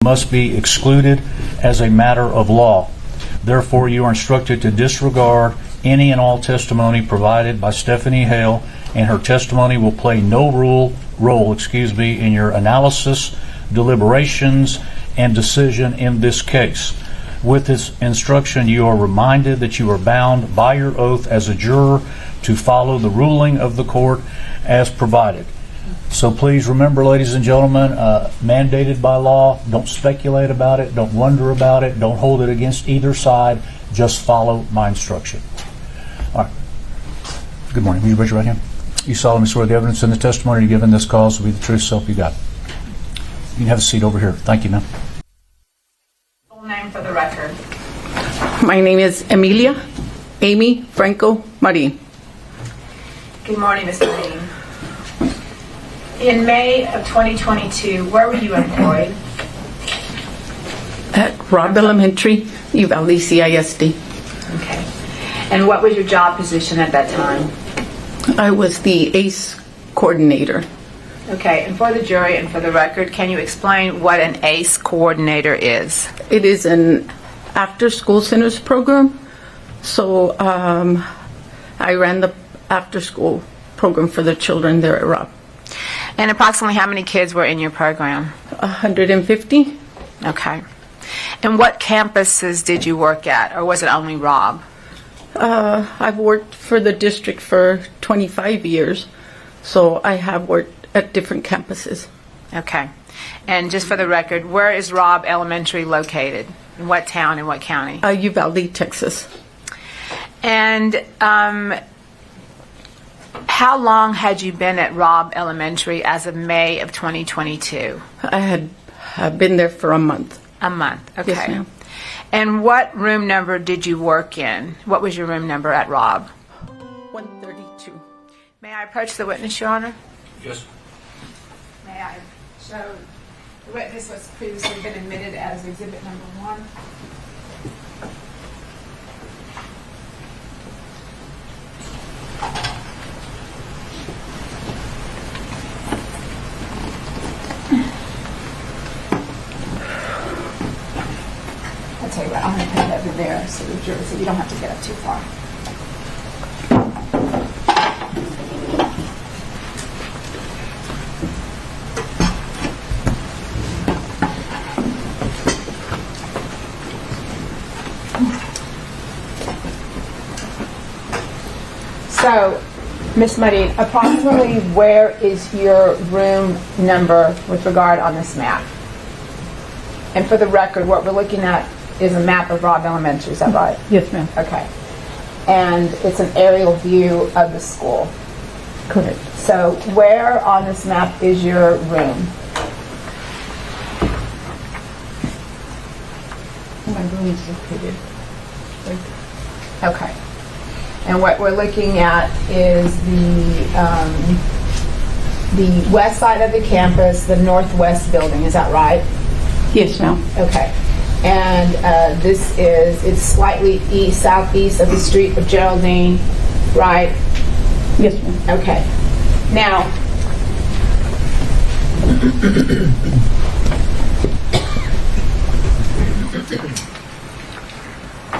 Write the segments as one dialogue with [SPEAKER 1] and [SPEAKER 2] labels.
[SPEAKER 1] must be excluded as a matter of law. Therefore, you are instructed to disregard any and all testimony provided by Stephanie Hale, and her testimony will play no role in your analysis, deliberations, and decision in this case. With this instruction, you are reminded that you are bound by your oath as a juror to follow the ruling of the court as provided. So please remember, ladies and gentlemen, mandated by law, don't speculate about it, don't wonder about it, don't hold it against either side, just follow my instruction. All right. Good morning. Will you raise your right hand? You solemnly swear the evidence in the testimony you give in this cause will be the truth self you got. You can have a seat over here. Thank you, ma'am.
[SPEAKER 2] Full name for the record.
[SPEAKER 3] My name is Emilia Amy Franco Marin.
[SPEAKER 2] Good morning, Ms. Marin. In May of 2022, where were you employed?
[SPEAKER 3] At Robb Elementary, Uvalde CISD.
[SPEAKER 2] Okay. And what was your job position at that time?
[SPEAKER 3] I was the ACE coordinator.
[SPEAKER 2] Okay, and for the jury and for the record, can you explain what an ACE coordinator is?
[SPEAKER 3] It is an after-school centers program. So I ran the after-school program for the children there at Robb.
[SPEAKER 2] And approximately how many kids were in your program?
[SPEAKER 3] 150.
[SPEAKER 2] Okay. And what campuses did you work at, or was it only Robb?
[SPEAKER 3] I've worked for the district for 25 years, so I have worked at different campuses.
[SPEAKER 2] Okay. And just for the record, where is Robb Elementary located? In what town and what county?
[SPEAKER 3] Uvalde, Texas.
[SPEAKER 2] And how long had you been at Robb Elementary as of May of 2022?
[SPEAKER 3] I had been there for a month.
[SPEAKER 2] A month, okay.
[SPEAKER 3] Yes, ma'am.
[SPEAKER 2] And what room number did you work in? What was your room number at Robb?
[SPEAKER 3] 132.
[SPEAKER 2] May I approach the witness, Your Honor?
[SPEAKER 1] Yes.
[SPEAKER 2] May I show the witness was previously been admitted as exhibit number 1. I'll tell you what, I'm going to put it over there so the jury, so you don't have to get up too far. So, Ms. Marin, approximately where is your room number with regard on this map? And for the record, what we're looking at is a map of Robb Elementary, is that right?
[SPEAKER 3] Yes, ma'am.
[SPEAKER 2] Okay. And it's an aerial view of the school.
[SPEAKER 3] Correct.
[SPEAKER 2] So where on this map is your room?
[SPEAKER 3] My room is located.
[SPEAKER 2] Okay. And what we're looking at is the west side of the campus, the northwest building, is that right?
[SPEAKER 3] Yes, ma'am.
[SPEAKER 2] Okay. And it's slightly southeast of the street of Geraldine, right?
[SPEAKER 3] Yes, ma'am.
[SPEAKER 2] Okay. Now,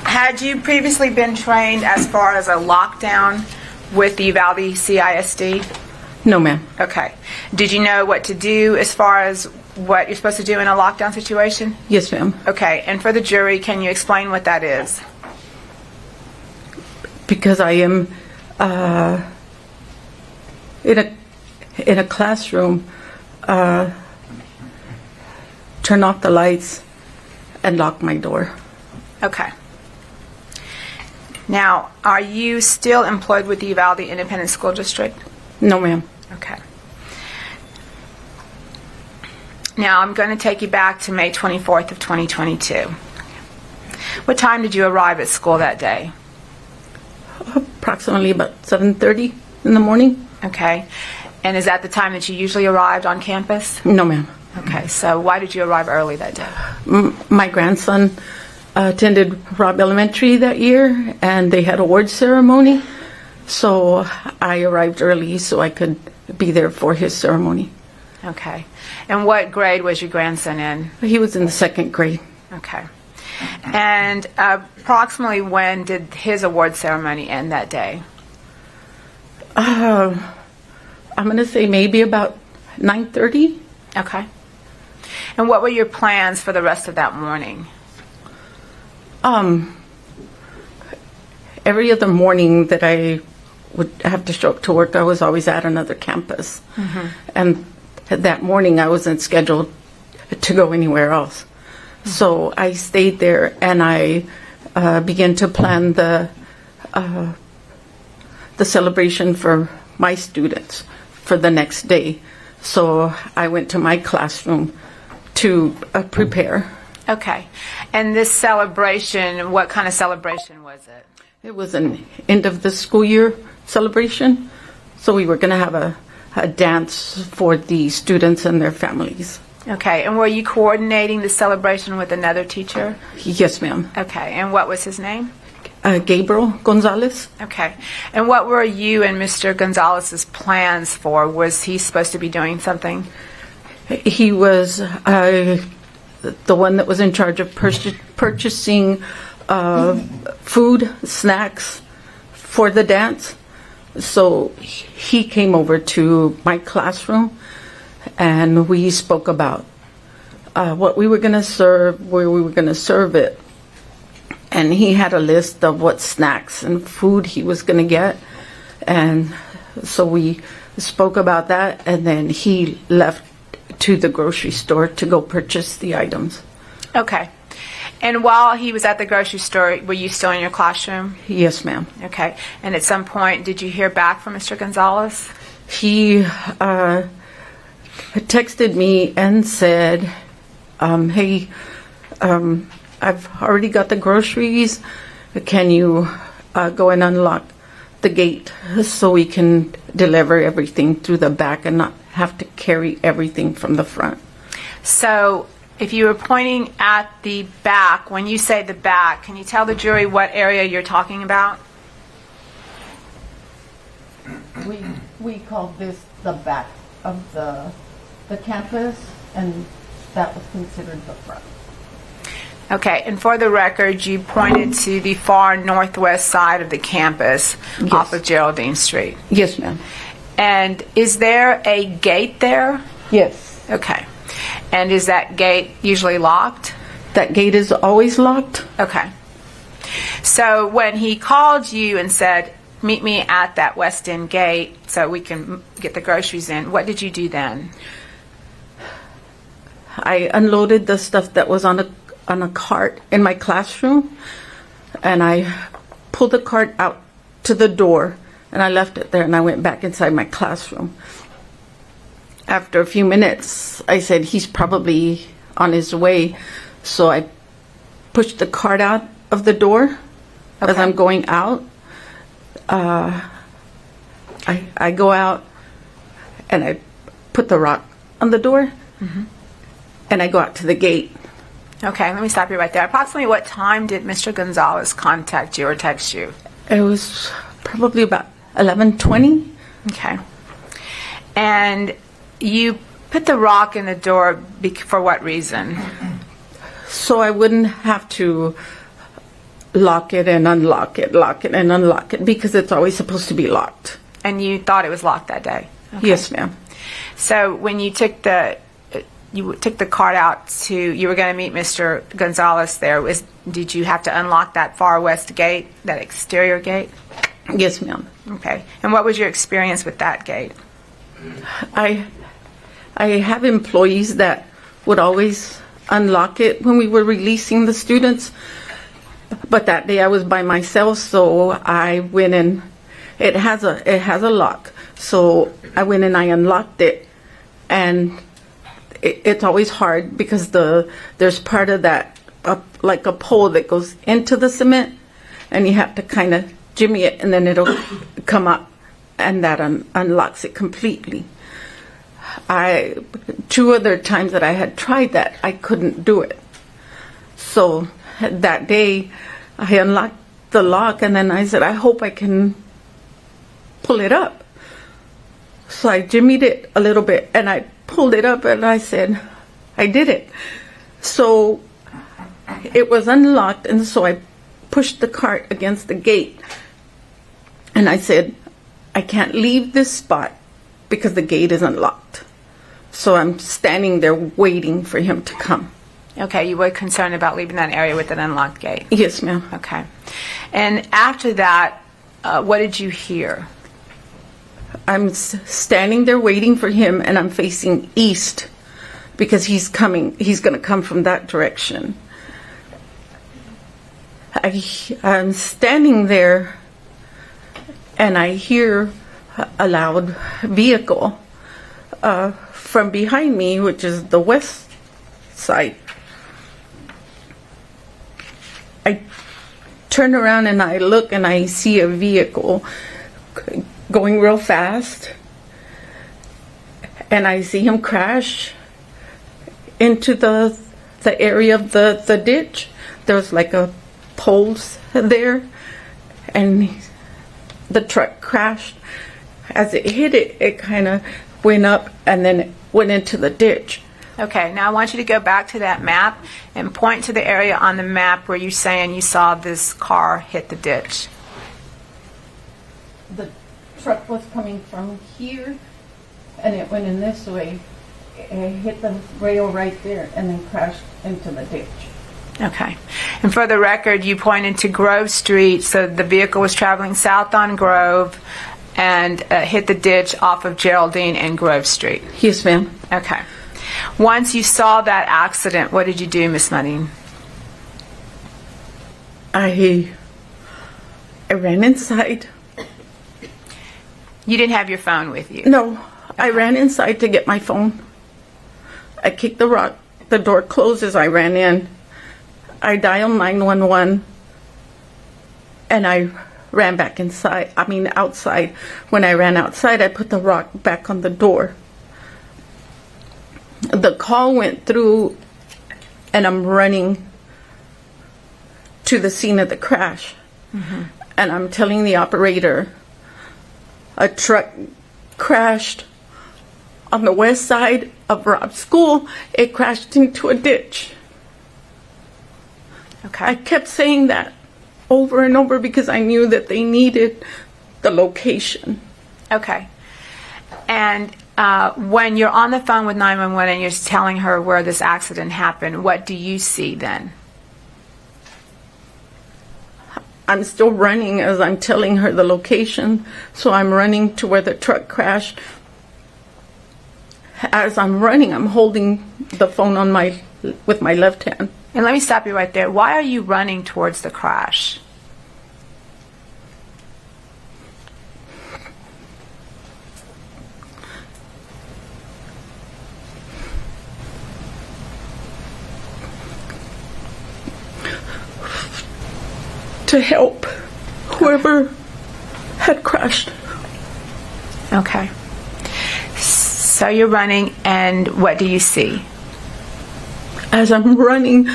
[SPEAKER 2] had you previously been trained as far as a lockdown with the Uvalde CISD?
[SPEAKER 3] No, ma'am.
[SPEAKER 2] Okay. Did you know what to do as far as what you're supposed to do in a lockdown situation?
[SPEAKER 3] Yes, ma'am.
[SPEAKER 2] Okay. And for the jury, can you explain what that is?
[SPEAKER 3] Because I am in a classroom, turn off the lights and lock my door.
[SPEAKER 2] Okay. Now, are you still employed with the Uvalde Independent School District?
[SPEAKER 3] No, ma'am.
[SPEAKER 2] Okay. Now, I'm going to take you back to May 24th of 2022. What time did you arrive at school that day?
[SPEAKER 3] Approximately about 7:30 in the morning.
[SPEAKER 2] Okay. And is that the time that you usually arrived on campus?
[SPEAKER 3] No, ma'am.
[SPEAKER 2] Okay. So why did you arrive early that day?
[SPEAKER 3] My grandson attended Robb Elementary that year, and they had award ceremony. So I arrived early so I could be there for his ceremony.
[SPEAKER 2] Okay. And what grade was your grandson in?
[SPEAKER 3] He was in the second grade.
[SPEAKER 2] Okay. And approximately when did his award ceremony end that day?
[SPEAKER 3] I'm going to say maybe about 9:30.
[SPEAKER 2] Okay. And what were your plans for the rest of that morning?
[SPEAKER 3] Every other morning that I would have to show up to work, I was always at another campus. And that morning I wasn't scheduled to go anywhere else. So I stayed there and I began to plan the celebration for my students for the next day. So I went to my classroom to prepare.
[SPEAKER 2] Okay. And this celebration, what kind of celebration was it?
[SPEAKER 3] It was an end of the school year celebration. So we were going to have a dance for the students and their families.
[SPEAKER 2] Okay. And were you coordinating the celebration with another teacher?
[SPEAKER 3] Yes, ma'am.
[SPEAKER 2] Okay. And what was his name?
[SPEAKER 3] Gabriel Gonzalez.
[SPEAKER 2] Okay. And what were you and Mr. Gonzalez's plans for? Was he supposed to be doing something?
[SPEAKER 3] He was the one that was in charge of purchasing food, snacks for the dance. So he came over to my classroom and we spoke about what we were going to serve, where we were going to serve it. And he had a list of what snacks and food he was going to get. And so we spoke about that, and then he left to the grocery store to go purchase the items.
[SPEAKER 2] Okay. And while he was at the grocery store, were you still in your classroom?
[SPEAKER 3] Yes, ma'am.
[SPEAKER 2] Okay. And at some point, did you hear back from Mr. Gonzalez?
[SPEAKER 3] He texted me and said, hey, I've already got the groceries. Can you go and unlock the gate so we can deliver everything through the back and not have to carry everything from the front?
[SPEAKER 2] So if you were pointing at the back, when you say the back, can you tell the jury what area you're talking about?
[SPEAKER 3] We call this the back of the campus, and that was considered the front.
[SPEAKER 2] Okay, and for the record, you pointed to the far northwest side of the campus off of Geraldine Street.
[SPEAKER 3] Yes, ma'am.
[SPEAKER 2] And is there a gate there?
[SPEAKER 3] Yes.
[SPEAKER 2] Okay. And is that gate usually locked?
[SPEAKER 3] That gate is always locked.
[SPEAKER 2] Okay. So when he called you and said, meet me at that west end gate so we can get the groceries in, what did you do then?
[SPEAKER 3] I unloaded the stuff that was on a cart in my classroom, and I pulled the cart out to the door, and I left it there, and I went back inside my classroom. After a few minutes, I said, he's probably on his way, so I pushed the cart out of the door as I'm going out. I go out, and I put the rock on the door, and I go out to the gate.
[SPEAKER 2] Okay, let me stop you right there. Approximately what time did Mr. Gonzalez contact you or text you?
[SPEAKER 3] It was probably about 11:20.
[SPEAKER 2] Okay. And you put the rock in the door for what reason?
[SPEAKER 3] So I wouldn't have to lock it and unlock it, lock it and unlock it, because it's always supposed to be locked.
[SPEAKER 2] And you thought it was locked that day? Okay.
[SPEAKER 3] Yes, ma'am.
[SPEAKER 2] So when you took the cart out you were going to meet Mr. Gonzalez there, did you have to unlock that far west gate, that exterior gate?
[SPEAKER 3] Yes, ma'am.
[SPEAKER 2] Okay. And what was your experience with that gate?
[SPEAKER 3] I have employees that would always unlock it when we were releasing the students, but that day I was by myself, so I went in. It has a lock, so I went and I unlocked it, and it's always hard because there's part of that like a pole that goes into the cement, and you have to kind of jimmy it, and then it'll come up, and that unlocks it completely. Two other times that I had tried that, I couldn't do it. So that day, I unlocked the lock, and then I said, I hope I can pull it up. So I jimmied it a little bit, and I pulled it up and I said, I did it. So it was unlocked, and so I pushed the cart against the gate. And I said, I can't leave this spot because the gate is unlocked. So I'm standing there waiting for him to come.
[SPEAKER 2] Okay, you were concerned about leaving that area with an unlocked gate.
[SPEAKER 3] Yes, ma'am.
[SPEAKER 2] Okay. And after that, what did you hear?
[SPEAKER 3] I'm standing there waiting for him, and I'm facing east because he's coming. He's going to come from that direction. I'm standing there, and I hear a loud vehicle from behind me, which is the west side. I turn around and I look and I see a vehicle going real fast, and I see him crash into the area of the ditch. There was like a poles there, and the truck crashed. As it hit it, it kind of went up and then it went into the ditch.
[SPEAKER 2] Okay, now I want you to go back to that map and point to the area on the map where you're saying you saw this car hit the ditch.
[SPEAKER 3] The truck was coming from here, and it went in this way. It hit the rail right there and then crashed into the ditch.
[SPEAKER 2] Okay. And for the record, you pointed to Grove Street, so the vehicle was traveling south on Grove and hit the ditch off of Geraldine and Grove Street.
[SPEAKER 3] Yes, ma'am.
[SPEAKER 2] Okay. Once you saw that accident, what did you do, Miss Marin?
[SPEAKER 3] I ran inside.
[SPEAKER 2] You didn't have your phone with you?
[SPEAKER 3] No, I ran inside to get my phone. I kicked the rock. The door closes. I ran in. I dialed 911, and I ran back outside. When I ran outside, I put the rock back on the door. The call went through, and I'm running to the scene of the crash. Mm-hmm. And I'm telling the operator, a truck crashed on the west side of Rob's school. It crashed into a ditch.
[SPEAKER 2] Okay.
[SPEAKER 3] I kept saying that over and over because I knew that they needed the location.
[SPEAKER 2] Okay. And when you're on the phone with 911 and you're telling her where this accident happened, what do you see then?
[SPEAKER 3] I'm still running as I'm telling her the location, so I'm running to where the truck crashed. As I'm running, I'm holding the phone with my left hand.
[SPEAKER 2] And let me stop you right there. Why are you running towards the crash?
[SPEAKER 3] To help whoever had crashed.
[SPEAKER 2] Okay. So you're running, and what do you see?
[SPEAKER 3] As I'm running,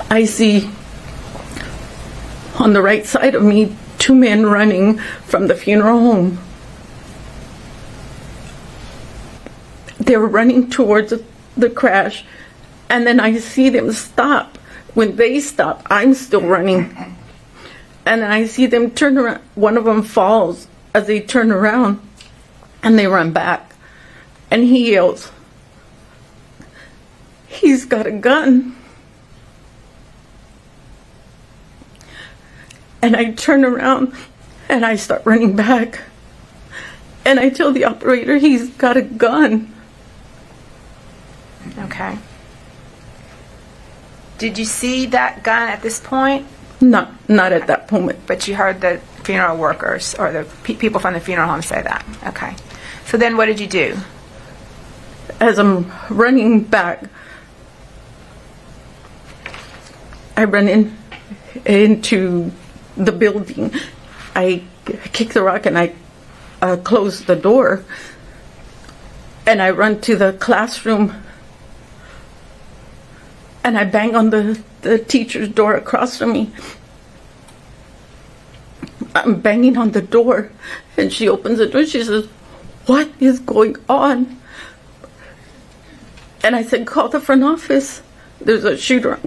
[SPEAKER 3] I see on the right side of me 2 men running from the funeral home. They were running towards the crash, and then I see them stop. When they stop, I'm still running. And I see them turn around. One of them falls as they turn around, and they run back. And he yells, "He's got a gun." And I turn around, and I start running back. And I tell the operator, "He's got a gun."
[SPEAKER 2] Okay. Did you see that gun at this point?
[SPEAKER 3] Not at that moment.
[SPEAKER 2] But you heard the funeral workers or the people from the funeral home say that. Okay. So then what did you do?
[SPEAKER 3] As I'm running back, I run into the building. I kick the rock and I close the door. And I run to the classroom. And I bang on the teacher's door across from me. I'm banging on the door, and she opens the door. She says, "What is going on?" And I said, call the front office. There's a shooter on